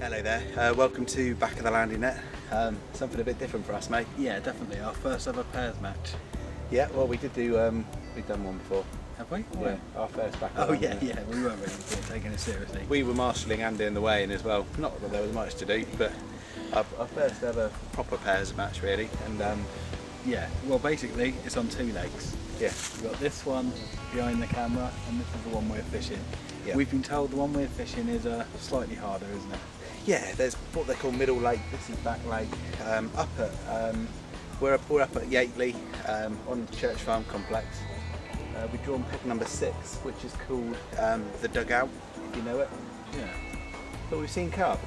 Hello there, welcome to Back of the Landing Net. Something a bit different for us, mate. Yeah, definitely. Our first ever pairs match. Yeah, well we did do, we've done one before. Have we? Yeah, our first Back of the Landing Net. Yeah, we weren't really taking it seriously. We were marshalling and doing the weigh-in as well. Not that there was much to do, but our first ever proper pairs match really. And yeah, well basically it's on two lakes. yeah, We've got this one behind the camera and this is the one we're fishing. Yeah. We've been told the one we're fishing is slightly harder, isn't it? yeah, there's what they call Middle Lake, this is Back Lake. We're up at Yateley on the Church Farm complex. We've drawn peg number 6, which is called the Dugout, if you know it. Yeah, But we've seen carp.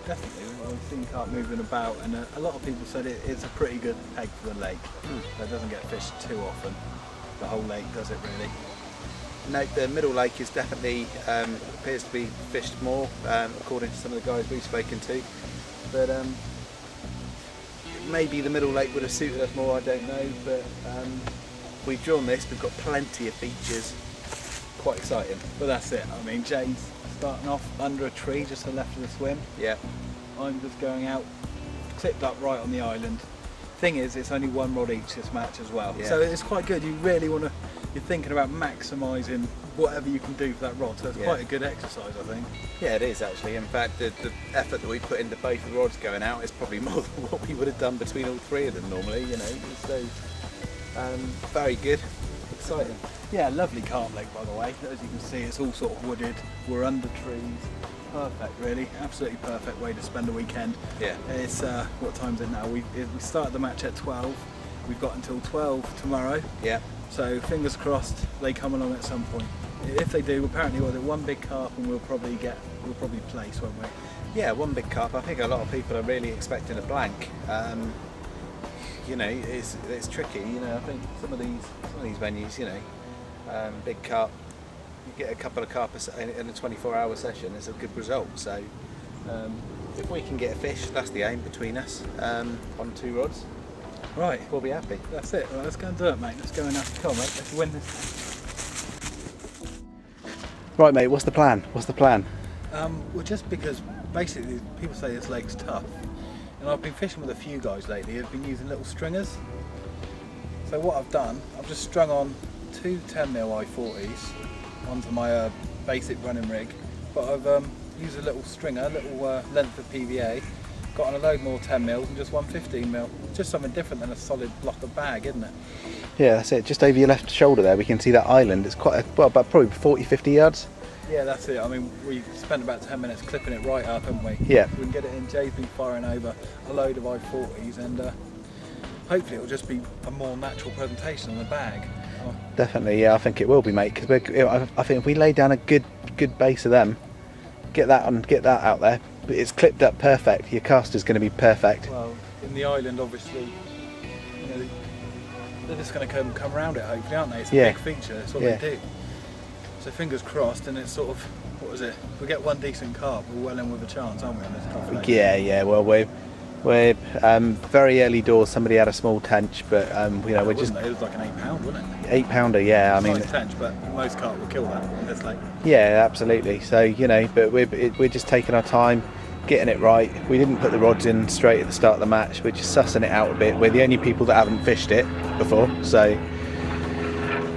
definitely. Well, we've seen carp moving about and a lot of people said it's a pretty good peg for the lake. It doesn't get fished too often. The whole lake does it really. No, the Middle Lake is definitely appears to be fished more, according to some of the guys we've spoken to. But maybe the Middle Lake would have suited us more, I don't know. But we've drawn this, we've got plenty of features. Quite exciting. But that's it. I mean, Jay's starting off under a tree just to the left of the swim. Yeah. I'm just going out, clipped up right on the island. Thing is, it's only one rod each this match as well. Yeah. So it's quite good. You really want to, you're thinking about maximising whatever you can do for that rod. So it's quite a good exercise, I think. Yeah, it is actually. In fact, the effort that we put into both the rods going out is probably more than what we would have done between all three of them normally, you know. So, very good. Exciting. Yeah, lovely carp lake by the way. As you can see, it's all sort of wooded. We're under trees. Perfect, really. Absolutely perfect way to spend a weekend. Yeah. It's what time is it now? We started the match at 12. We've got until 12 tomorrow. Yeah. So fingers crossed they come along at some point. If they do, apparently we'll do one big carp and we'll probably place, won't we? Yeah, one big carp. I think a lot of people are really expecting a blank. You know, it's tricky. You know, I think some of these venues, you know, big carp. You get a couple of carp in a 24-hour session. It's a good result. So if we can get a fish, that's the aim between us on 2 rods. Right, We'll be happy. that's it. Right, let's go and do it, mate. Let's go and come on, mate. Let's win this. Right, mate. What's the plan? What's the plan? Well, just because basically people say this lake's tough, and I've been fishing with a few guys lately who've been using little stringers. So what I've done, I've just strung on 2 10mm I-40s onto my basic running rig, but I've used a little stringer, a little length of PVA, got on a load more 10mm and just one 15mm. Just something different than a solid block of bag, isn't it? Yeah, that's it. Just over your left shoulder there, we can see that island. It's quite about probably 40-50 yards. Yeah, that's it. I mean, we spent about 10 minutes clipping it right up, haven't we? Yeah. We can get it in. Jay's been firing over a load of I-40s, and hopefully it'll just be a more natural presentation on the bag. Oh. Definitely, yeah, I think it will be, mate. Because I think if we lay down a good base of them, get that out there, it's clipped up perfect. Your caster's going to be perfect. Well, in the island, obviously, you know, they're just going to come around it, hopefully, aren't they? It's a big feature. That's what they do. So fingers crossed, and it's sort of, what was it? If we get one decent carp, we're well in with a chance, aren't we, on this tough lake? Yeah. Well, we're very early doors. Somebody had a small tench, but you know, we're just. It was like an £8, wasn't it? £8, yeah. I mean, nice tench, but most carp will kill that on this lake. Yeah, absolutely. So you know, but we're just taking our time, getting it right. We didn't put the rods in straight at the start of the match. We're just sussing it out a bit. We're the only people that haven't fished it before, so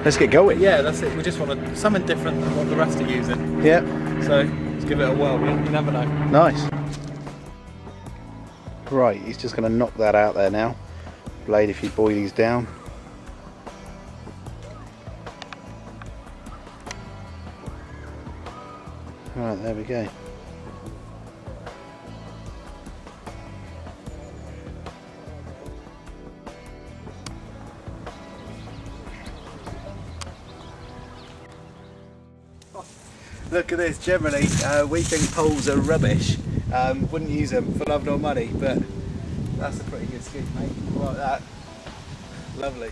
let's get going. Yeah, that's it. We just want something different than what the rest are using. Yeah. So let's give it a whirl. You never know. Nice. Right, he's just going to knock that out there now. Blade, if you buoy these down. Right, there we go. Look at this. Generally, we think poles are rubbish. Wouldn't use them for love nor money, but that's a pretty good scoop, mate. Like that. Lovely.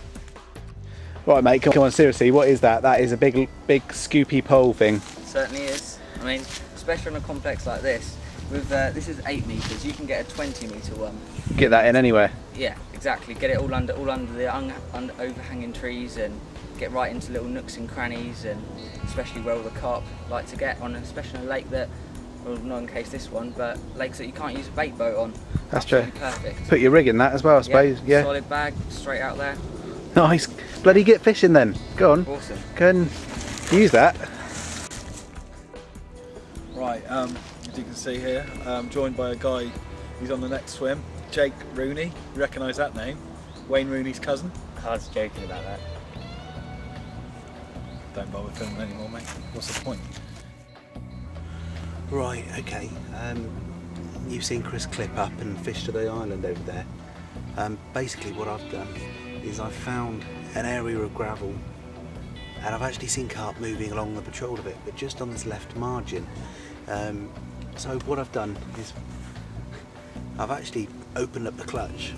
Right, mate. Come on, seriously. What is that? That is a big scoopy pole thing. It certainly is. I mean, especially on a complex like this. With this is 8 meters. You can get a 20-meter one. Get that in anywhere. Yeah, exactly. Get it all under the overhanging trees and get right into little nooks and crannies, and especially where all the carp like to get on, especially on a lake that well, not in case this one, but lakes that you can't use a bait boat on. That's true. Perfect. Put your rig in that as well, I suppose. Yeah. Solid bag, straight out there. Nice. Bloody get fishing then. Go on. Awesome. Go and use that. Right, as you can see here, I'm joined by a guy who's on the next swim, Jake Rooney. You recognise that name? Wayne Rooney's cousin. I was joking about that. Don't bother filming anymore, mate. What's the point? Right, okay. You've seen Chris clip up and fish to the island over there. Basically what I've done is I've found an area of gravel and I've actually seen carp moving along the patrol of it, but just on this left margin. So what I've done is I've actually opened up the clutch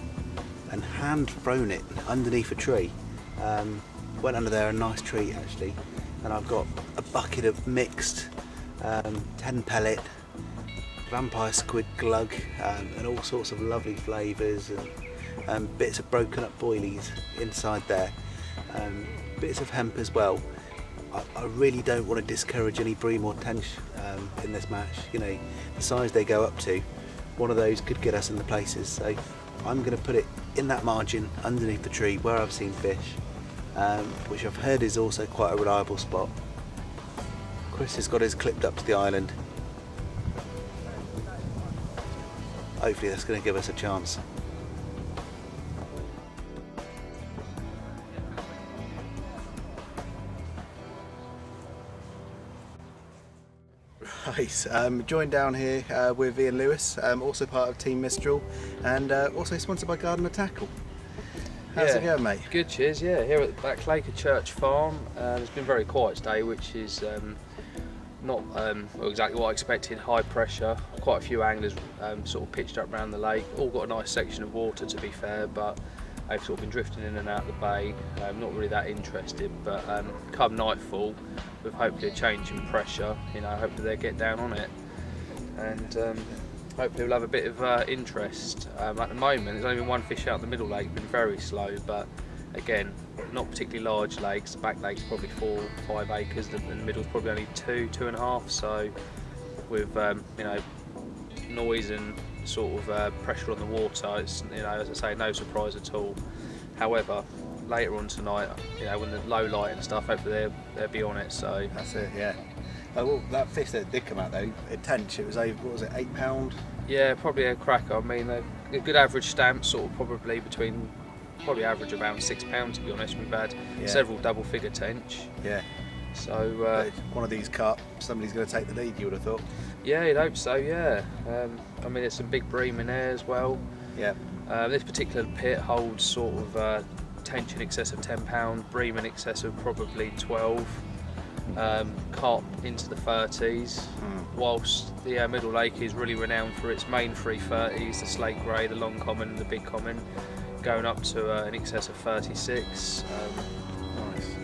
and hand thrown it underneath a tree. Went under there, a nice tree actually, and I've got a bucket of mixed 10 pellet, vampire squid glug, and all sorts of lovely flavours, and bits of broken up boilies inside there, bits of hemp as well. I really don't want to discourage any bream or tench in this match. You know, the size they go up to, one of those could get us in the places, so I'm going to put it in that margin underneath the tree where I've seen fish, which I've heard is also quite a reliable spot. Chris has got his clipped up to the island. Hopefully that's going to give us a chance. Right, joined down here with Ian Lewis, also part of Team Mistral, and also sponsored by Gardener Tackle. How's it going, mate? Good, cheers. Yeah, here at Back Lake at Church Farm. It's been a very quiet today, which is not well, exactly what I expected. High pressure, quite a few anglers sort of pitched up around the lake. All got a nice section of water, to be fair, but they've sort of been drifting in and out of the bay. Not really that interested, but come nightfall, with hopefully a change in pressure, you know, hopefully they'll get down on it, and hopefully we'll have a bit of interest. At the moment, there's only been one fish out the middle lake, been very slow, but again, not particularly large lakes. The back lake's probably 4 or 5 acres, and the middle's probably only 2.5. So with you know, noise and sort of pressure on the water, it's, you know, as I say, no surprise at all. However, later on tonight, you know, when the low light and stuff, hopefully they'll be on it. So that's it, yeah. Oh, well, that fish that did come out though, at tench, it was over, what was it, £8? Yeah, probably a cracker. I mean, a good average stamp, sort of probably between, probably average around £6 to be honest. We've had several double figure tench. Yeah. So one of these carp, somebody's going to take the lead, you would have thought. Yeah, you'd hope so. Yeah. I mean, there's some big bream in there as well. Yeah. This particular pit holds sort of tench in excess of £10, bream in excess of probably 12. Carp into the 30s, whilst the middle lake is really renowned for its main 330s, the slate grey, the long common and the big common, going up to in excess of 36. Nice.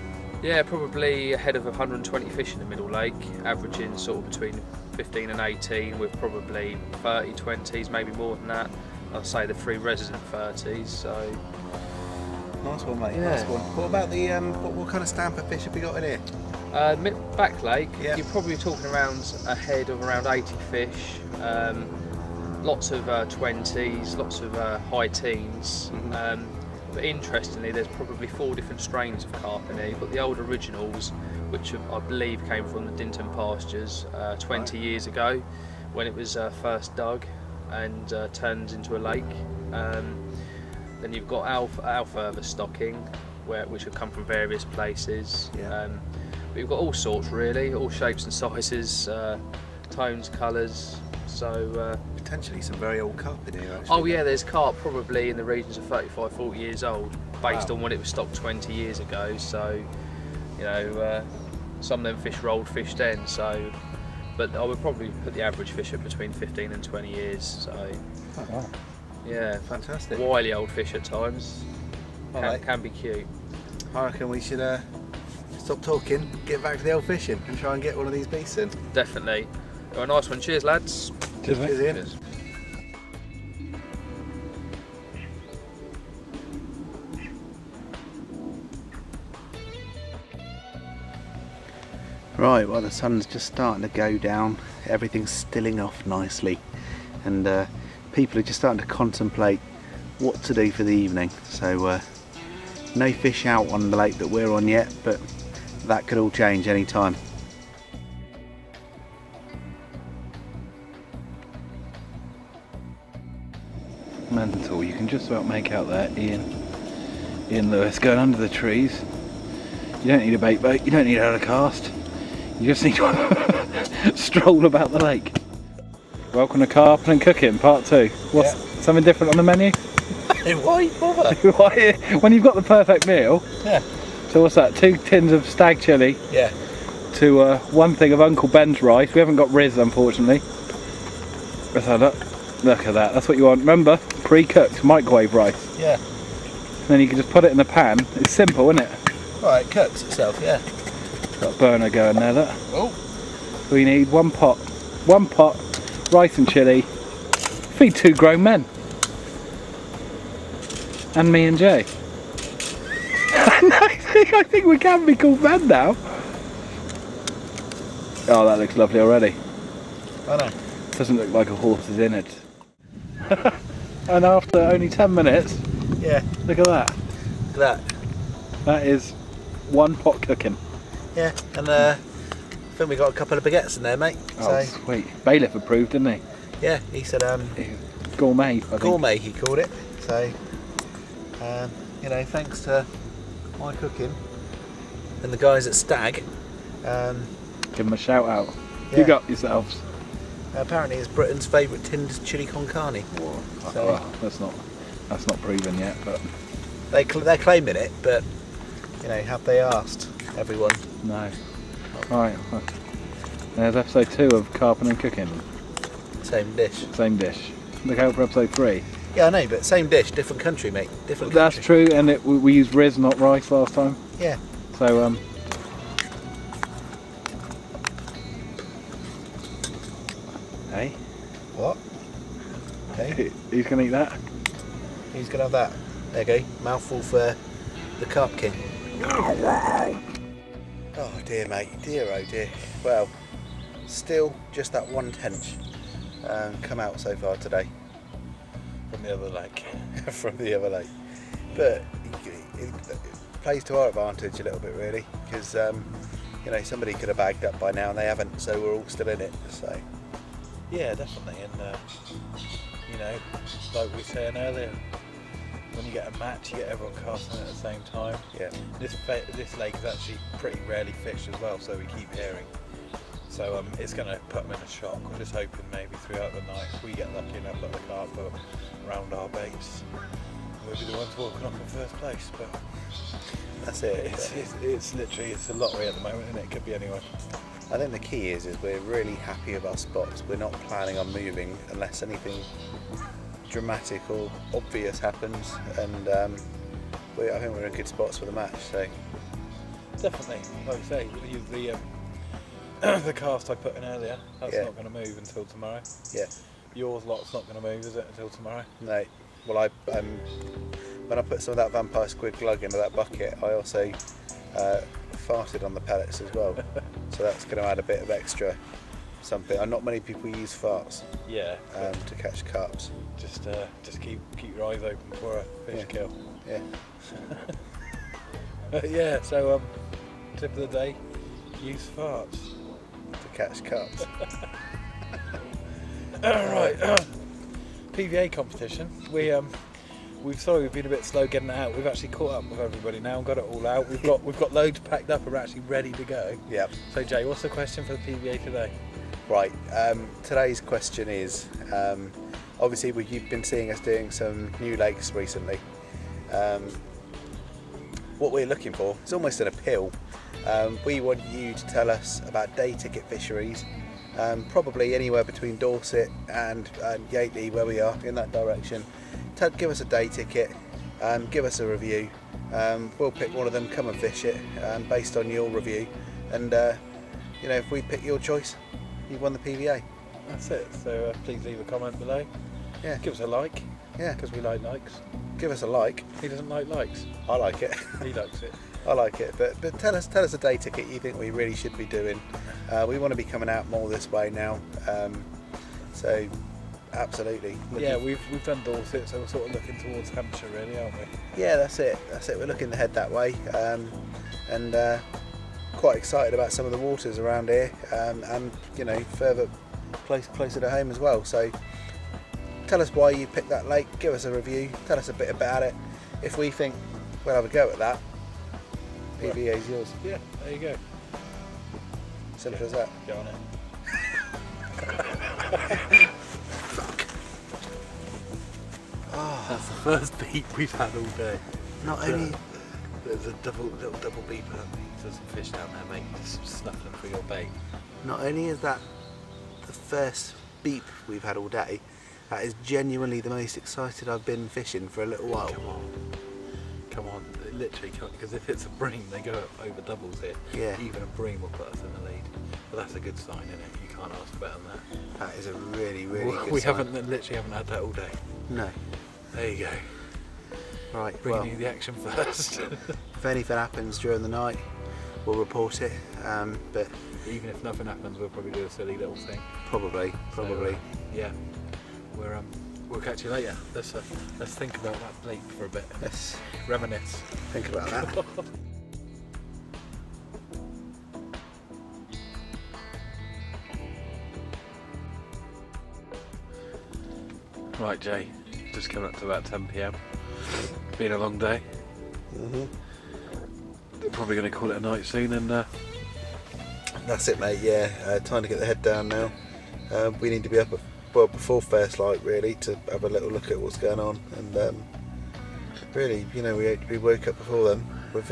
Yeah, probably ahead of 120 fish in the middle lake, averaging sort of between 15 and 18, with probably 30 20s, maybe more than that. I'll say the 3 resident 30s. So nice one, mate. Yeah. Nice one. What about the what kind of stamp of fish have we got in here? Back lake, yeah. You're probably talking around ahead of around 80 fish. Lots of 20s, lots of high teens. But interestingly, there's probably 4 different strains of carp in here. You've got the old originals, which I believe came from the Dinton pastures 20 years ago, when it was first dug and turned into a lake. Then you've got alfalfa stocking, which have come from various places. Yeah. But you've got all sorts really, all shapes and sizes, tones, colours. So potentially some very old carp in here, actually. oh yeah, there's carp probably in the regions of 35, 40 years old, based on when it was stocked 20 years ago. So, you know, some of them fish were old fish then. So, but I would probably put the average fish at between 15 and 20 years. So, oh, wow. Yeah, Fantastic. Wily old fish at times. Can be cute. I reckon we should stop talking, get back to the old fishing and try and get one of these beasts in. Definitely. Well, a nice one. Cheers, lads. Cheers, mate. Cheers, Ian. Cheers. Right, well, the sun's just starting to go down. everything's stilling off nicely, and people are just starting to contemplate what to do for the evening. So no fish out on the lake that we're on yet, but that could all change any time. Mental, you can just about make out there Ian Lewis going under the trees. You don't need a bait boat, you don't need a cast, you just need to stroll about the lake. Welcome to Carp and Cooking Part 2. What's something different on the menu? Why bother? When you've got the perfect meal. Yeah. So what's that, 2 tins of stag chilli? Yeah. To 1 thing of Uncle Ben's rice. We haven't got Riz, unfortunately. Let's have a look. Look at that, that's what you want. Remember, pre-cooked microwave rice. Yeah. And then you can just put it in the pan. It's simple, isn't it? Right, it cooks itself, yeah. Got a burner going there, look. Oh. We need 1 pot. 1 pot, rice and chilli. Feed 2 grown men. And me and Jay. I think we can be called men now. Oh, that looks lovely already. I know. Doesn't look like a horse is in it. And after only 10 minutes, yeah, look at that. Look at that. That is 1 pot cooking. Yeah, and I think we got a couple of baguettes in there, mate. Oh, so, sweet. Bailiff approved, didn't he? Yeah, he said gourmet, I think. Gourmet, he called it. So, you know, thanks to my cooking and the guys at Stag. Give them a shout out. Yeah. Big up yourselves. Apparently it's Britain's favourite tinned chili con carne. So, well, that's not proven yet, but they're claiming it, but you know, have they asked everyone? No. Right. There's episode 2 of Carp and Cooking. Same dish. Same dish. Look out for episode 3. Yeah, I know, but same dish, different country, mate. Different. That's country. true, and we used Riz, not rice, last time. Yeah. So Hey? What? Hey? Who's going to eat that? Who's going to have that? There you go. Mouthful for the Carp King. Oh dear, mate. Dear, oh dear. Well, still just that 1 tench come out so far today. From the other lake. From the other lake. But it plays to our advantage a little bit, really, because you know, somebody could have bagged up by now and they haven't, so we're all still in it. So. Yeah, definitely, and you know, like we were saying earlier, when you get a match, you get everyone casting at the same time. Yeah. This lake is actually pretty rarely fished as well, so we keep hearing. So it's going to put them in a shock. We're just hoping maybe throughout the night, if we get lucky enough that the carp are around our baits, we'll be the ones walking off in first place. But that's it. It's literally a lottery at the moment, and it could be anyone. I think the key is we're really happy with our spots. We're not planning on moving unless anything dramatic or obvious happens, and I think we're in good spots for the match. So definitely, like I say, the cast I put in earlier, that's not going to move until tomorrow. Yeah. Yours lot's not going to move, is it, until tomorrow? No. Well, when I put some of that vampire squid glug into that bucket, I also farted on the pellets as well. So that's going to add a bit of extra something. And not many people use farts. Yeah. To catch carps. Just keep your eyes open for a fish kill. Yeah. Yeah. So tip of the day: use farts to catch carps. Right. PVA competition. We've been a bit slow getting it out. We've actually caught up with everybody now and got it all out. We've got loads packed up and we're actually ready to go. Yeah. So Jay, what's the question for the PVA today? Right. Today's question is, obviously you've been seeing us doing some new lakes recently. What we're looking for is almost an appeal. We want you to tell us about day ticket fisheries, probably anywhere between Dorset and Yateley, where we are, in that direction. Give us a day ticket, give us a review. We'll pick one of them, come and fish it based on your review, and you know, if we pick your choice, you've won the PVA. That's it. So please leave a comment below. Yeah. Give us a like. Yeah. Because we like likes. Give us a like. He doesn't like likes. I like it. He likes it. I like it. But tell us a day ticket you think we really should be doing. We want to be coming out more this way now, so absolutely. Yeah, we've done Dorset, so we're sort of looking towards Hampshire really, aren't we? Yeah, that's it. We're looking to head that way, and quite excited about some of the waters around here, and you know, further closer to home as well. So tell us why you picked that lake, give us a review, tell us a bit about it. If we think we'll have a go at that, PVA is yours. Yeah, there you go. Simple as that. Get on it. Fuck. Oh, That's the first beep we've had all day. not only. There's a little double beeper. There's some fish down there, mate, just snuffling for your bait. Not only is that the first beep we've had all day, that is genuinely the most excited I've been fishing for a little while. Come on, literally, because if it's a bream, they go over doubles here. Yeah. Even a bream will put us in the lead. But that's a good sign, isn't it? You can't ask better than that. That is a really, really good We sign. literally haven't had that all day. No. There you go. Right, Bringing well, you the action first. if anything happens during the night, we'll report it. But Even if nothing happens, we'll probably do a silly little thing. probably. So, yeah. We'll catch you later. Let's think about that bleep for a bit. Let's Reminisce. think about that. Right, Jay. Just coming up to about 10 PM. Been a long day. Probably going to call it a night soon, and That's it, mate. Yeah, time to get the head down now. We need to be up before first light, really, to have a little look at what's going on. And really, you know, we woke up before then with.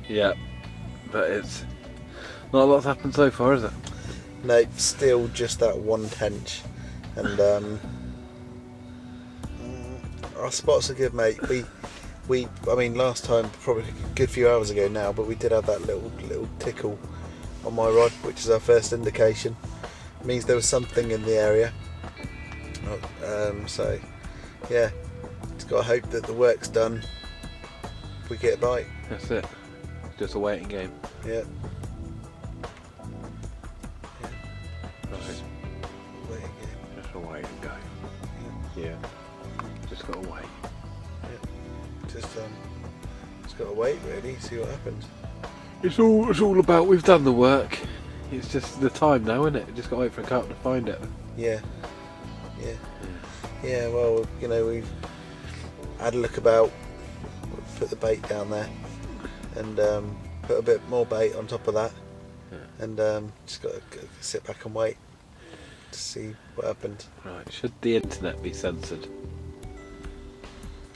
yeah, but it's not a lot's happened so far, is it? No, still just that one tench, and our spots are good, mate. I mean, last time, probably a good few hours ago now, but we did have that little tickle on my rod, which is our first indication. It means there was something in the area. So, yeah, just got to hope that the work's done. We get a bite. That's it. Just a waiting game. Yeah. Right. Waiting game. Just a wait and go. Yeah. Just got to wait. Just got to wait, really, see what happens. It's all about we've done the work. It's just the time now, isn't it? Just got to wait for a carp to find it. Yeah. Well, you know, we've had a look about, put the bait down there, and put a bit more bait on top of that, and just got to sit back and wait to see what happens. Right. Should the internet be censored?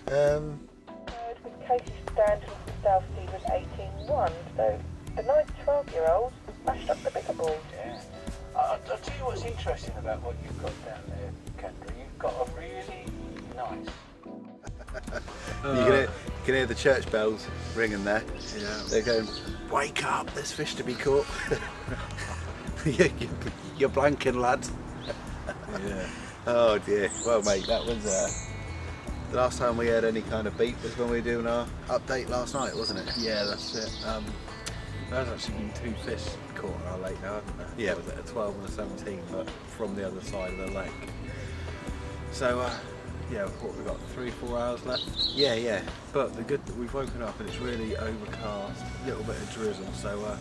With cases standing from South Sea was 18-1, so the nice 12-year-olds smashed up the bigger boys. Yeah. I'll tell you what's interesting about what you've got down there, Kendra. You've got a really nice. You can hear the church bells ringing there. Yeah. They're going, wake up, there's fish to be caught. You're blanking, lad. Yeah. Oh dear. Well, mate, that was the last time we had any kind of beat was when we were doing our update last night, wasn't it? Yeah, that's it. There's actually been 2 fish caught in our lake now, hasn't there? Yeah. Was it a 12 and a 17, but from the other side of the lake. So, yeah, what, we've got 3-4 hours left. Yeah. But the good that we've woken up and it's really overcast, a little bit of drizzle. So,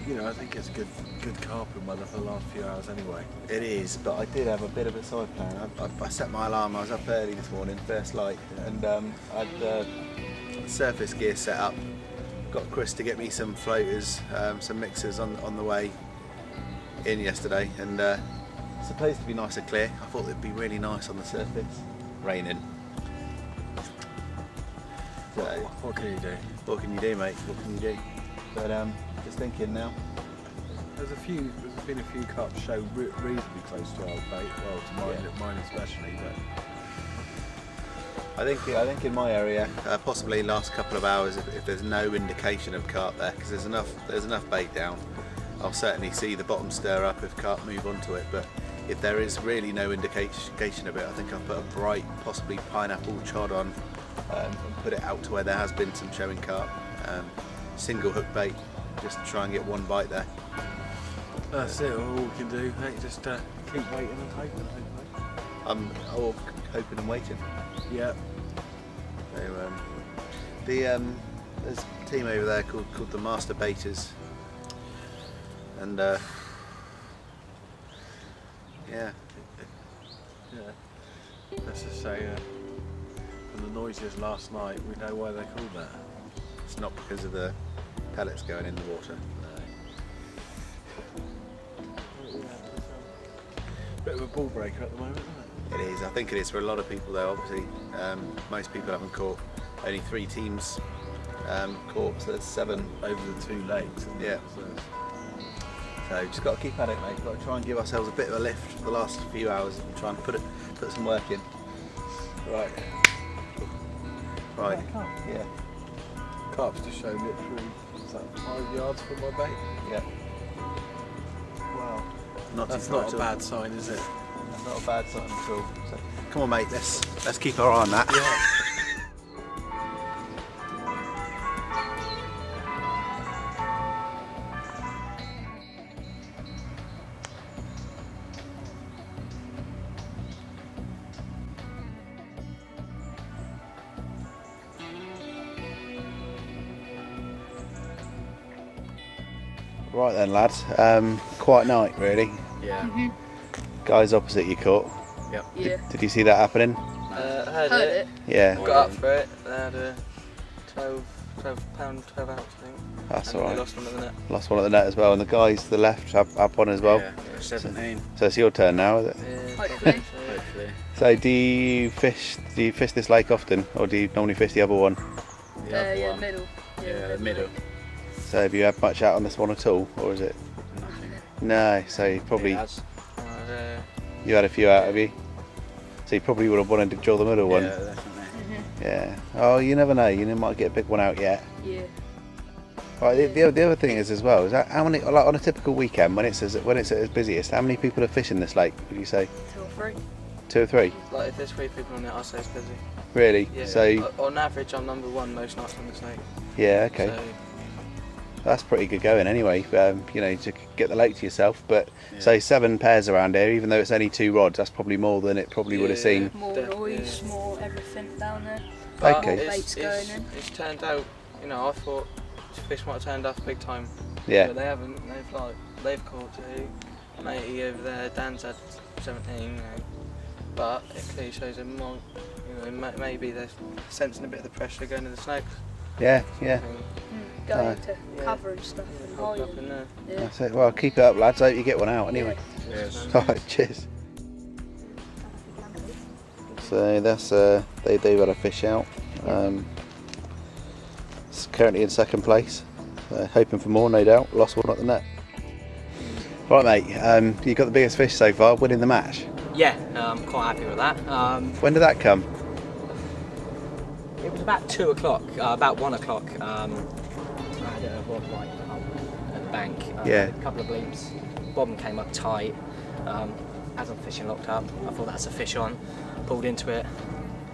you know, I think it's good carping weather for the last few hours anyway. It is, but I did have a bit of a side plan. I set my alarm. I was up early this morning, first light, and I had surface gear set up. Got Chris to get me some floaters, some mixers on the way in yesterday, and it's supposed to be nice and clear. I thought it'd be really nice on the surface. Raining. So, What can you do? what can you do, mate? What can you do? But just thinking now. There's been a few carp show reasonably close to our bait, well, to mine especially, but I think in my area, possibly last couple of hours, if there's no indication of carp there, because there's enough bait down, I'll certainly see the bottom stir up if carp move onto it. But if there is really no indication of it, I think I'll put a bright, possibly pineapple chod on and put it out to where there has been some showing carp. single hook bait, just try and get one bite there. That's it, all we can do, mate. Just keep waiting and hoping, hopefully. I'm all hoping and waiting. Yeah. So, there's a team over there called the Master Baiters, and yeah. Let's just say, from the noises last night, we know why they're called that. It's not because of the pellets going in the water. Bit of a ball breaker at the moment, isn't it? It is. I think it is for a lot of people though. Obviously, most people haven't caught. Only 3 teams caught, so there's 7 Over the 2 lakes. isn't it? Yeah. So just got to keep at it, mate. Got to try and give ourselves a bit of a lift for the last few hours and try and put some work in. Right. Right. Yeah. Carp's just shown literally, what's that, 5 yards from my bait? Yeah. Wow. Not That's too far not at a all. bad sign, is it? Not a bad sign at all. So, come on, mate. Let's keep our eye on that. Yeah. Right then, lads. Quiet night, really. Yeah. Guys opposite you caught. Yeah. Did you see that happening? Heard Heard it. it. Yeah. Got up for it. They had a 12 pound, 12 ounce, I think. That's And all they right. lost one at the net. Lost one at the net as well, and the guys to the left have one as well. Yeah, 17. So it's your turn now, is it? Yeah, Hopefully. hopefully. So do you fish this lake often, or do you normally fish the other one? The other Yeah, one. middle. Yeah, the middle. So have you had much out on this one at all, or is it? Nothing. No. So you probably Yeah, you had a few out, have you? So you probably would have wanted to draw the middle one. Yeah, definitely. Yeah. Oh, you never know. You might get a big one out yet. Yeah. Right. The other thing is as well is that how many, like on a typical weekend when it's at its busiest, how many people are fishing this lake? Would you say 2 or 3. 2 or 3? Like if there's 3 people on it, I'll say it's busy. Really? Yeah. So On average, I'm number 1 most nights on this lake. yeah. Okay. So, That's pretty good going anyway. You know, to get the lake to yourself. But Yeah. say 7 pairs around here, even though it's only 2 rods, that's probably more than it probably would have Yeah. seen. More Def- noise, yeah. more everything down there. but Okay. Baits going in. It's turned out, you know, I thought fish might have turned off big time. Yeah. But they haven't. They've caught 2. Matey over there, Dan's had 17. You know, but it clearly shows them more. You know, maybe they're sensing a bit of the pressure going to the snakes. Yeah. Yeah. Going Aye. to Yeah. cover and stuff and Hooked up hiding. in there. Yeah. That's it. Well, keep it up, lads. Hope you get one out anyway. Yes. Alright, cheers. So that's they've had a fish out. It's currently in 2nd place. Hoping for more, no doubt. Lost one at the net. Right, mate. You got the biggest fish so far, winning the match. Yeah, I'm quite happy with that. When did that come? It was about 2 o'clock, about 1 o'clock. I had a rod right at the bank. Yeah. A couple of bleeps. Bobbin came up tight. As I'm fishing locked up, I thought that's a fish on. Pulled into it,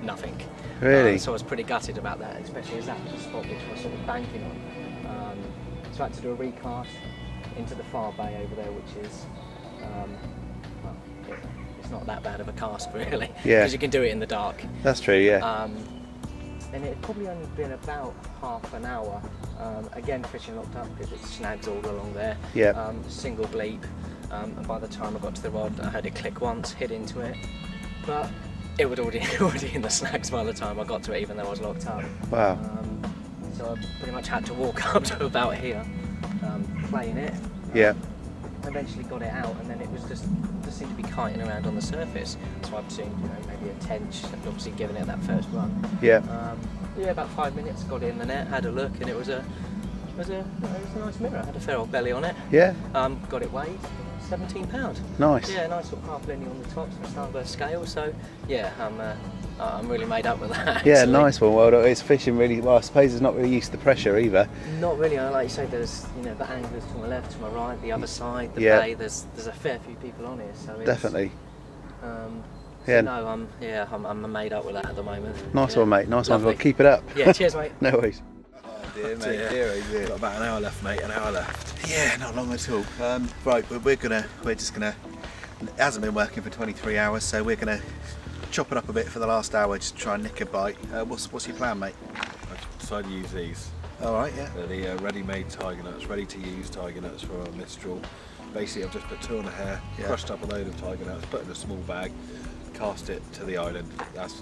nothing. Really? So I was pretty gutted about that, especially as that was a spot which I was sort of banking on. So I had to do a recast into the far bay over there, which is, well, it's not that bad of a cast really, Yeah. because you can do it in the dark. That's true, yeah. And it had probably only been about half an hour. Again, fishing locked up because it's snags all along there. Yeah. Single bleep. And by the time I got to the rod, I heard it click once, hit into it. But it was already in the snags by the time I got to it, even though I was locked up. Wow. So I pretty much had to walk up to about here, playing it. Yeah. Eventually got it out, and then it was just seemed to be kiting around on the surface. So I've seen, you know, maybe a tench, and obviously given it that first run. Yeah. Yeah, about 5 minutes, got it in the net, had a look, and it was a nice mirror. Had a fair old belly on it. Yeah. Got it weighed, £17. Nice. Yeah, nice sort of half linear on the top, so starburst scale. So yeah, I'm really made up with that. Yeah, actually. nice one. Well, it's fishing really well. I suppose it's not really used to the pressure either. Not really. Like you say, there's the anglers to my left, to my right, the other side, the Yeah. bay. There's a fair few people on here, so it's, Definitely. So Yeah. no, I'm made up with that at the moment. Nice Yeah. one, mate. Nice one. Lovely. Well, keep it up. Yeah, cheers, mate. No worries. dear, mate. Dear. Got about an hour left, mate. An hour left. Yeah, not long at all. Right, we're just gonna. It hasn't been working for 23 hours, so we're gonna chop it up a bit for the last hour, just try and nick a bite. What's your plan, mate? I've decided to use these. All right, yeah. They're the ready-made tiger nuts, ready to use tiger nuts for a Mistral. Basically, I've just put 2 on a hair, crushed up a load of tiger nuts, put in a small bag, cast it to the island. That's,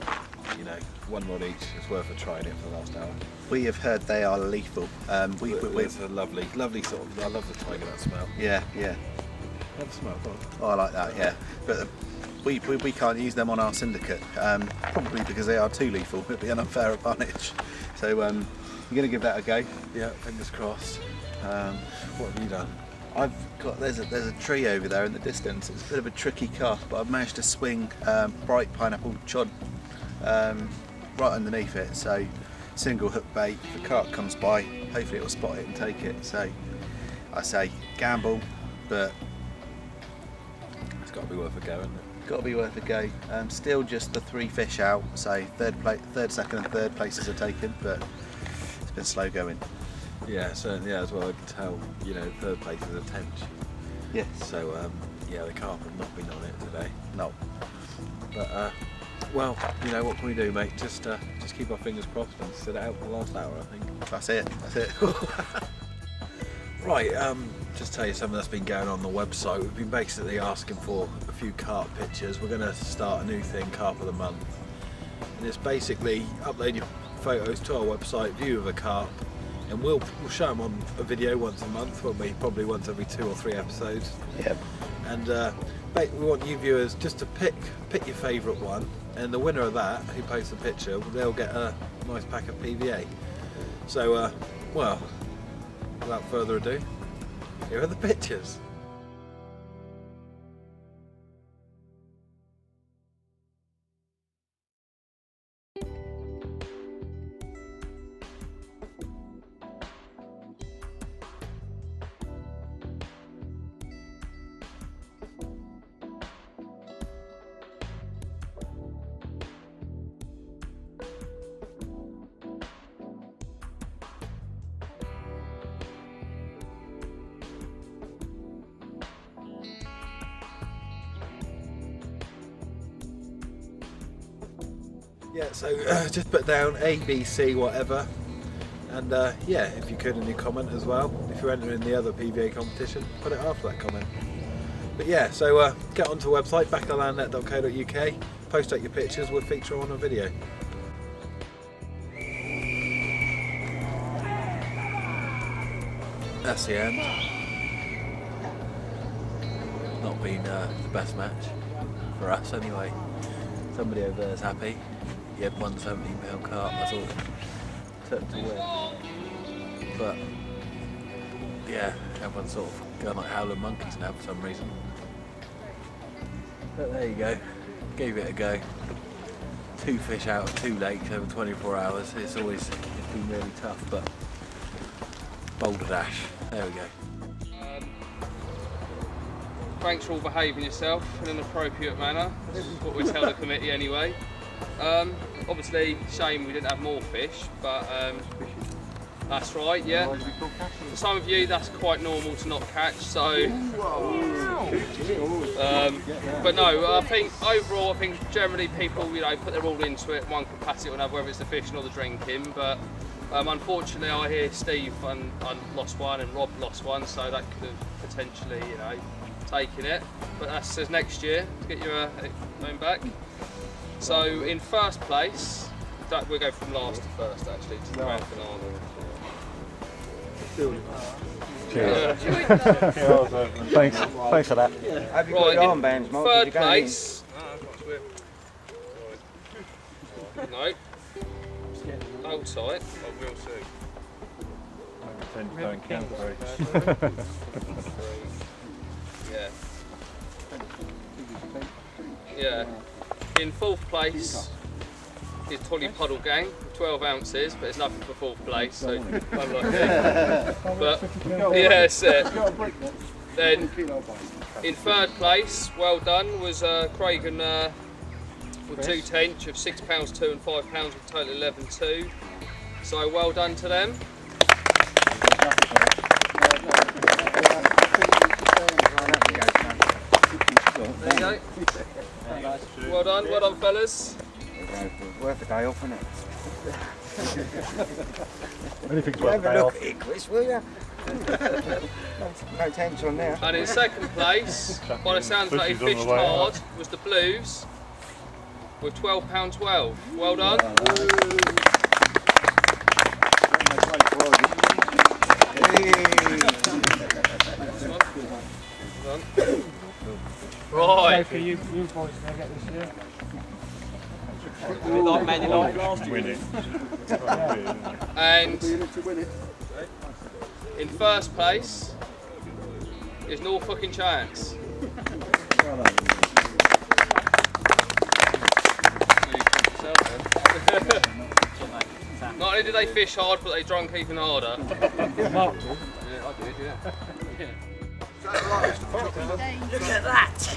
you know, 1 rod each. It's worth trying it for the last hour. We have heard they are lethal. It's a lovely sort of. I love the tiger nut smell. Yeah. Love the smell. Oh, I like that. Yeah, but we can't use them on our syndicate, probably because they are too lethal. It'd be an unfair advantage. So you're gonna give that a go. Yeah, fingers crossed. What have you done? I've got there's a tree over there in the distance. It's a bit of a tricky cast, but I've managed to swing bright pineapple chod right underneath it. So single hook bait. If the carp comes by, hopefully it will spot it and take it. So I say gamble, but It's got to be worth a go, isn't it? got to be worth a go. Still just the 3 fish out. So third, second, and third places are taken, but it's been slow going. Yeah, certainly. Yeah, as well. I can tell. You know, 3rd place is a tench. Yes. So yeah, the carp have not been on it today. No. But well, you know, what can we do, mate? Just keep our fingers crossed and sit it out for the last hour, I think. That's it. Right, just tell you something that's been going on the website. We've been basically asking for a few carp pictures. We're going to start a new thing, Carp of the Month. And it's basically upload your photos to our website, view of a carp, and we'll show them on a video once a month, won't we? Probably once every 2 or 3 episodes. Yep. And we want you viewers just to pick your favourite one, and the winner of that, who posts the picture, they'll get a nice pack of PVA. So, well, without further ado, here are the pictures. Yeah, so just put down A, B, C, whatever, and yeah, if you could in your comment as well. If you're entering the other PVA competition, put it after that comment. But yeah, so get onto the website, backoflandnet.co.uk, post out your pictures, we'll feature them on a video. That's the end. Not been the best match for us anyway. Somebody over there is happy. He had 1 17-pound carp, I thought took to win. But yeah, everyone's sort of going like howling monkeys now for some reason. But there you go, gave it a go. 2 fish out of 2 lakes over 24 hours. It's been really tough, but boulder dash. There we go. Thanks for all behaving yourself in an appropriate manner. This is what we tell the committee anyway. Obviously, shame we didn't have more fish, but that's right, yeah. For some of you, that's quite normal to not catch, so. But no, I think overall, generally people, you know, put their all into it, one capacity or another, whether it's the fishing or the drinking. But unfortunately, I hear Steve and lost one and Rob lost one, so that could have potentially, you know, taken it. But that says next year to get your own back. So in first place, we'll go from last to first actually to the grand finale. Thanks for that. Have you got your armbands, Mark? Third place. No. Hold tight. I will see. Yeah. Yeah. In 4th place is Tolly Puddle Gang, 12 ounces, but it's nothing for 4th place, so unlucky. But yeah, that's it. Then in 3rd place, well done, was Craig and with 2 tench of £6 2 and £5 with total 11.2. So well done to them. There you go. Well done fellas. Worth a day off, isn't it? Anything's worth a Have day a look off. at it, Chris, will you? No tension there. And in second place, by the sounds of it, he Pussy's on the fished way hard, was the Blues with £12.12. Well done. Well done. Right. For you boys to get this year. Winning. And in first place is no fucking chance. Not only did they fish hard, but they drunk even harder. Yeah, I did, yeah. Look at that!